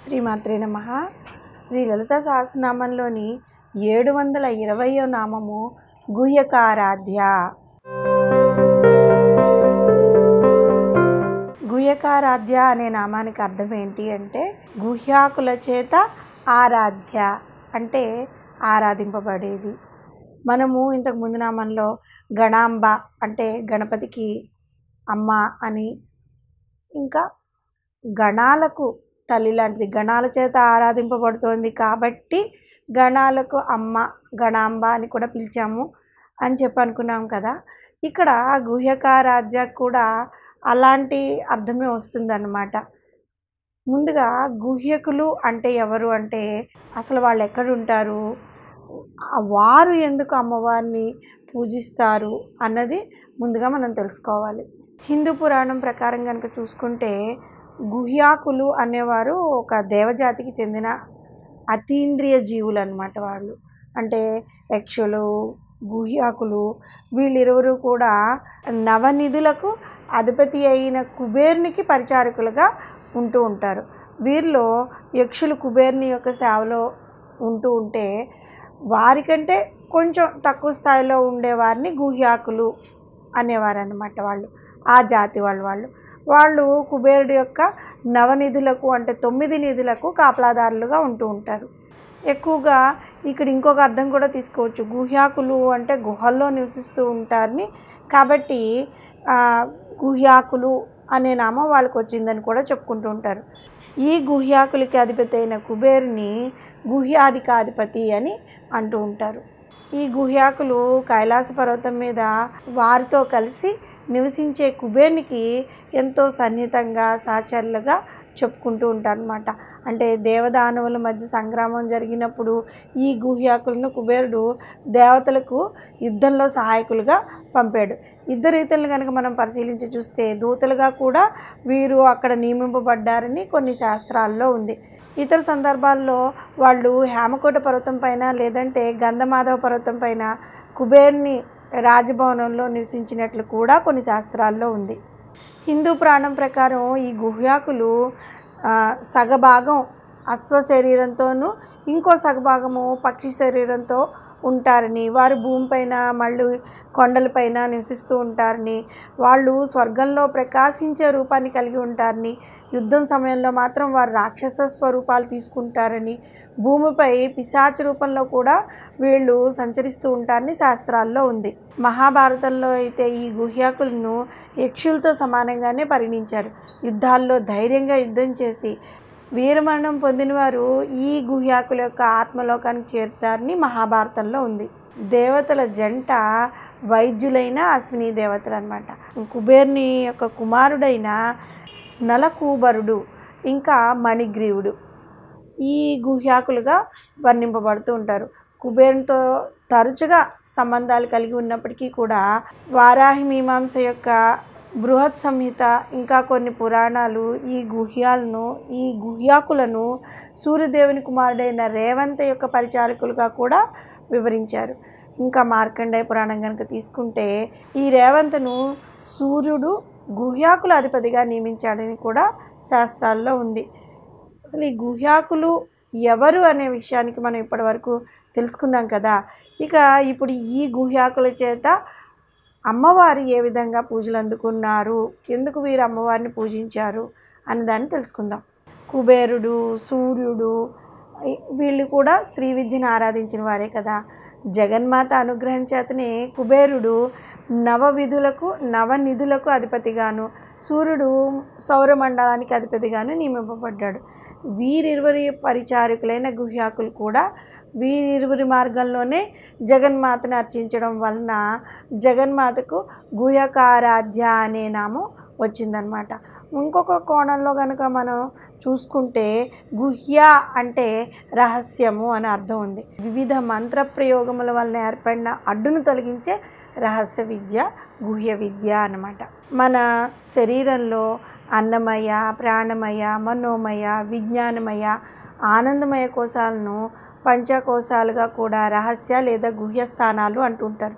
శ్రీమాత్రే నమః. శ్రీ లలితా సహస్రనామంలోని 720వ నామము గుహ్యకారాధ్య. గుహ్యకారాధ్య అనే నామానికి అర్థం ఏంటి అంటే గుహ్యాకుల చేత ఆరాధ్య అంటే ఆరాధింపబడేది. మనము ఇంతకు ముందు నామంలో గణాంబ అంటే గణపతికి అమ్మ అని, ఇంకా గణాలకు తల్లి లాంటిది, గణాల చేత ఆరాధింపబడుతోంది కాబట్టి గణాలకు అమ్మ గణాంబ అని కూడా పిలిచాము అని చెప్పి అనుకున్నాం కదా. ఇక్కడ గుహ్యకారాధ్య కూడా అలాంటి అర్థమే వస్తుందన్నమాట. ముందుగా గుహ్యకులు అంటే ఎవరు అంటే అసలు వాళ్ళు ఎక్కడుంటారు, వారు ఎందుకు అమ్మవారిని పూజిస్తారు అన్నది ముందుగా మనం తెలుసుకోవాలి. హిందూ పురాణం ప్రకారం కనుక చూసుకుంటే గుహ్యాకులు అనేవారు ఒక దేవజాతికి చెందిన అతీంద్రియ జీవులు అన్నమాట. వాళ్ళు అంటే యక్షులు, గుహ్యాకులు, వీళ్ళిరువురు కూడా నవనిధులకు అధిపతి అయిన కుబేరునికి పరిచారకులుగా ఉంటూ ఉంటారు. వీరిలో యక్షులు కుబేరుని యొక్క సేవలో ఉంటూ ఉంటే వారికంటే కొంచెం తక్కువ స్థాయిలో ఉండేవారిని గుహ్యాకులు అనేవారు అన్నమాట. వాళ్ళు ఆ జాతి వాళ్ళు కుబేరుడి యొక్క నవనిధులకు అంటే 9 నిధులకు కాపలాదారులుగా ఉంటూ ఉంటారు. ఎక్కువగా ఇక్కడ ఇంకొక అర్థం కూడా తీసుకోవచ్చు. గుహ్యాకులు అంటే గుహల్లో నివసిస్తూ ఉంటారని, కాబట్టి గుహ్యాకులు అనే నామం వాళ్ళకి వచ్చిందని కూడా చెప్పుకుంటూ ఉంటారు. ఈ గుహ్యాకులకి అధిపతి అయిన కుబేరుని గుహ్యాధికాధిపతి అని అంటూ ఉంటారు. ఈ గుహ్యాకులు కైలాస పర్వతం మీద వారితో కలిసి నివసించే కుబేరునికి ఎంతో సన్నిహితంగా సహచరులుగా చెప్పుకుంటూ ఉంటారన్నమాట. అంటే దేవదానవుల మధ్య సంగ్రామం జరిగినప్పుడు ఈ గుహ్యాకులను కుబేరుడు దేవతలకు యుద్ధంలో సహాయకులుగా పంపాడు. ఇద్దరు ఇతరులు కనుక మనం పరిశీలించి చూస్తే దూతలుగా కూడా వీరు అక్కడ నియమింపబడ్డారని కొన్ని శాస్త్రాల్లో ఉంది. ఇతర సందర్భాల్లో వాళ్ళు హేమకోట పర్వతం పైన లేదంటే గంధమాధవ పర్వతం పైన కుబేరుని రాజభవనంలో నివసించినట్లు కూడా కొన్ని శాస్త్రాల్లో ఉంది. హిందూ పురాణం ప్రకారం ఈ గుహ్యాకులు సగభాగం అశ్వ శరీరంతోనూ ఇంకో సగభాగము పక్షి శరీరంతో ఉంటారని, వారు భూమిపైన మళ్ళీ కొండలపైన నివసిస్తూ ఉంటారని, వాళ్ళు స్వర్గంలో ప్రకాశించే రూపాన్ని కలిగి ఉంటారని, యుద్ధం సమయంలో మాత్రం వారు రాక్షస స్వరూపాలు తీసుకుంటారని, భూమిపై పిశాచ రూపంలో కూడా వీళ్ళు సంచరిస్తూ ఉంటారని శాస్త్రాల్లో ఉంది. మహాభారతంలో అయితే ఈ గుహ్యాకులను యక్షులతో సమానంగానే పరిగణించారు. యుద్ధాల్లో ధైర్యంగా యుద్ధం చేసి వీరమరణం పొందిన వారు ఈ గుహ్యాకుల యొక్క ఆత్మలోకానికి చేరుతారని మహాభారతంలో ఉంది. దేవతల జంట వైద్యులైన అశ్విని దేవతలు అన్నమాట. కుబేరుని యొక్క కుమారుడైన నలకూబరుడు ఇంకా మణిగ్రీవుడు ఈ గుహ్యాకులుగా వర్ణింపబడుతూ ఉంటారు. కుబేరునితో తరచుగా సంబంధాలు కలిగి ఉన్నప్పటికీ కూడా వారాహి మీమాంస యొక్క బృహత్ సంహిత ఇంకా కొన్ని పురాణాలు ఈ గుహ్యాకులను సూర్యదేవుని కుమారుడైన రేవంత యొక్క పరిచారకులుగా కూడా వివరించారు. ఇంకా మార్కండేయ పురాణం కనుక తీసుకుంటే ఈ రేవంతను సూర్యుడు గుహ్యాకుల అధిపతిగా నియమించాడని కూడా శాస్త్రాల్లో ఉంది. అసలు ఈ గుహ్యాకులు ఎవరు అనే విషయానికి మనం ఇప్పటి వరకు తెలుసుకున్నాం కదా. ఇప్పుడు ఈ గుహ్యాకుల చేత అమ్మవారు ఏ విధంగా పూజలు అందుకున్నారు, ఎందుకు వీరు అమ్మవారిని పూజించారు అని దాన్ని తెలుసుకుందాం. కుబేరుడు, సూర్యుడు వీళ్ళు కూడా శ్రీ విద్యను ఆరాధించిన వారే కదా. జగన్మాత అనుగ్రహం చేతనే కుబేరుడు నవనిధులకు అధిపతిగాను, సూర్యుడు సౌరమండలానికి అధిపతిగాను నియమింపబడ్డాడు. వీరిరువురి పరిచారకులైన గుహ్యాకులు కూడా వీరిరువురి మార్గంలోనే జగన్మాతను అర్చించడం వలన జగన్మాతకు గుహ్యకారాధ్య అనే నామం వచ్చిందనమాట. ఇంకొక కోణంలో కనుక మనం చూసుకుంటే గుహ్య అంటే రహస్యము అని అర్థం ఉంది. వివిధ మంత్ర ప్రయోగముల వలన ఏర్పడిన అడ్డును తొలగించే రహస్య విద్య గుహ్య విద్య అన్నమాట. మన శరీరంలో అన్నమయ, ప్రాణమయ, మనోమయ, విజ్ఞానమయ, ఆనందమయ కోశాలను పంచకోశాలుగా కూడా రహస్య లేదా గుహ్య స్థానాలు అంటుంటారు.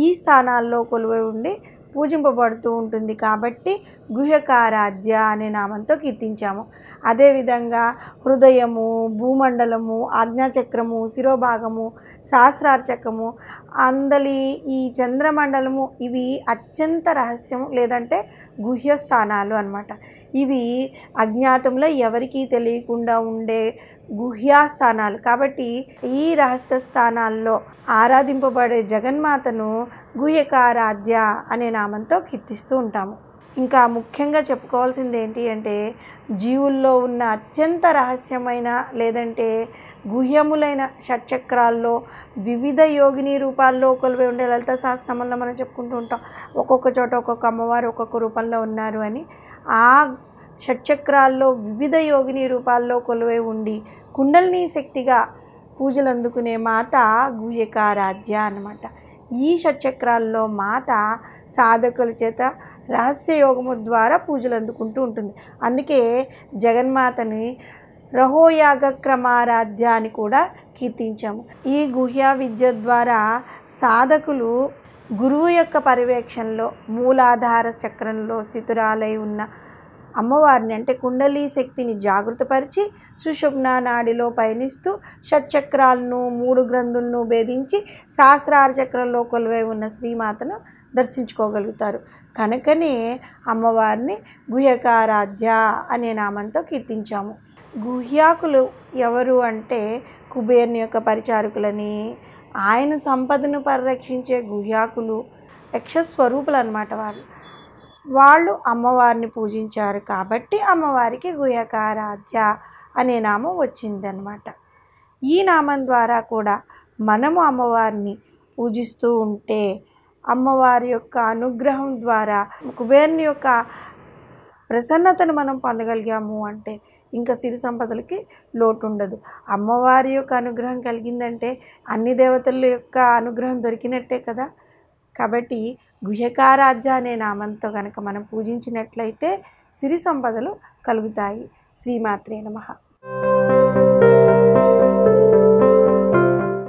ఈ స్థానాల్లో కొలువై ఉండి పూజింపబడుతూ ఉంటుంది కాబట్టి గుహ్యకారాధ్య అనే నామంతో కీర్తించాము. అదేవిధంగా హృదయము, భూమండలము, ఆజ్ఞాచక్రము, శిరోభాగము, సహస్రార్చకము, అందలి ఈ చంద్రమండలము ఇవి అత్యంత రహస్యం లేదంటే గుహ్య స్థానాలు అన్నమాట. ఇవి అజ్ఞాతంలో ఎవరికీ తెలియకుండా ఉండే గుహ్యాస్థానాలు కాబట్టి ఈ రహస్య స్థానాల్లో ఆరాధింపబడే జగన్మాతను గుహ్యకారాధ్య అనే నామంతో కీర్తిస్తూ ఉంటాము. ఇంకా ముఖ్యంగా చెప్పుకోవాల్సింది ఏంటి అంటే జీవుల్లో ఉన్న అత్యంత రహస్యమైన లేదంటే గుహ్యములైన షట్చక్రాల్లో వివిధ యోగిని రూపాల్లో కొలువై ఉండే లలిత సహస్రనామంలో మనం చెప్పుకుంటూ ఉంటాం. ఒక్కొక్క చోట ఒక్కొక్క అమ్మవారు ఒక్కొక్క రూపంలో ఉన్నారు అని. ఆ షట్చక్రాల్లో వివిధ యోగిని రూపాల్లో కొలువై ఉండి కుండలిని శక్తిగా పూజలు అందుకునే మాత గుహ్యకారాధ్య అన్నమాట. ఈ షట్చక్రాల్లో మాత సాధకుల చేత రహస్య యోగము ద్వారా పూజలు అందుకుంటూ ఉంటుంది. అందుకే జగన్మాతని రహోయాగ క్రమారాధ్య అని కూడా కీర్తించాము. ఈ గుహ్య విద్య ద్వారా సాధకులు గురువు యొక్క పర్యవేక్షణలో మూలాధార చక్రంలో స్థితురాలై ఉన్న అమ్మవారిని అంటే కుండలి శక్తిని జాగృతపరిచి సుషుమ్నా నాడిలో పయనిస్తూ షట్చక్రాలను 3 గ్రంథులను భేదించి సహస్రార చక్రంలో కొలువై ఉన్న శ్రీమాతను దర్శించుకోగలుగుతారు. కనుకనే అమ్మవారిని గుహ్యకారాధ్య అనే నామంతో కీర్తించాము. గుహ్యాకులు ఎవరు అంటే కుబేరుని యొక్క పరిచారకులని, ఆయన సంపదను పరిరక్షించే గుహ్యాకులు యక్షస్వరూపులు అన్నమాట. వాళ్ళు అమ్మవారిని పూజించారు కాబట్టి అమ్మవారికి గుహ్యకారాధ్య అనే నామం వచ్చిందనమాట. ఈ నామం ద్వారా కూడా మనము అమ్మవారిని పూజిస్తూ ఉంటే అమ్మవారి యొక్క అనుగ్రహం ద్వారా కుబేరుని యొక్క ప్రసన్నతను మనం పొందగలిగాము అంటే ఇంకా సిరి సంపదలకి లోటు ఉండదు. అమ్మవారి యొక్క అనుగ్రహం కలిగిందంటే అన్ని దేవతల యొక్క అనుగ్రహం దొరికినట్టే కదా. కాబట్టి గుహ్యకారాధ్య అనే నామంతో కనుక మనం పూజించినట్లయితే సిరి సంపదలు కలుగుతాయి. శ్రీమాత్రే నమః.